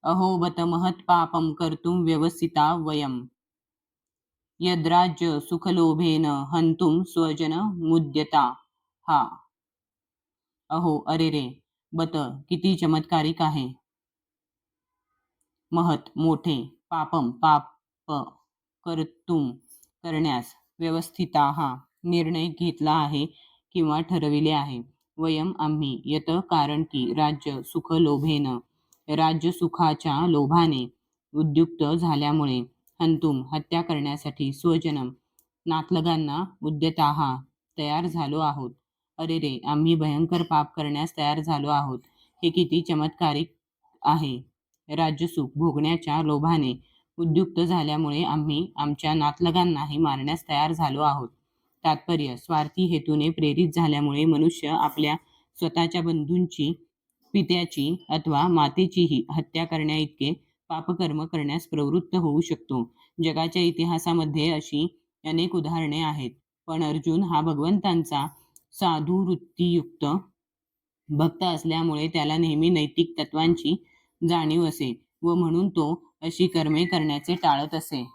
अहो बत महत्पापं कर्तुं व्यवसिता वयम् यद्राज्य सुखलोभेन हंतुं स्वजनमुद्यता हा. अहो अरे रे, बत किती चमत्कारिक आहे. महत मोठे, पापम पाप, कर्तुम करण्यास, व्यवस्थिता हा निर्णय घेतला आहे किंवा ठरविले आहे. वयम आम्ही, यत कारण की राज्य सुख लोभेन राज्य सुखाच्या लोभाने उद्युक्त झाल्यामुळे हंतुम हत्या करण्यासाठी स्वजनम नातलगांना उद्यताहा तयार झालो आहोत. अरे रे, आम्ही भयंकर पाप करण्यास तयार झालो आहोत. हे किती चमत्कारिक आहे. राज्यसुख भोगण्याच्या लोभाने उद्युक्त झाल्यामुळे आम्ही आमच्या नातलगांनाही मारण्यास तयार झालो आहोत. तात्पर्य, स्वार्थी हेतूने प्रेरित झाल्यामुळे मनुष्य आपल्या स्वतःच्या बंधूंची, पित्याची अथवा मातेचीही हत्या करण्याइतके पापकर्म करण्यास प्रवृत्त होऊ शकतो. जगाच्या इतिहासामध्ये अशी अनेक उदाहरणे आहेत. पण अर्जुन हा भगवंतांचा साधुवृत्तीयुक्त भक्त असल्यामुळे त्याला नेहमी नैतिक तत्वांची जाणीव असे व म्हणून तो अशी कर्मे करण्याचे टाळत असे.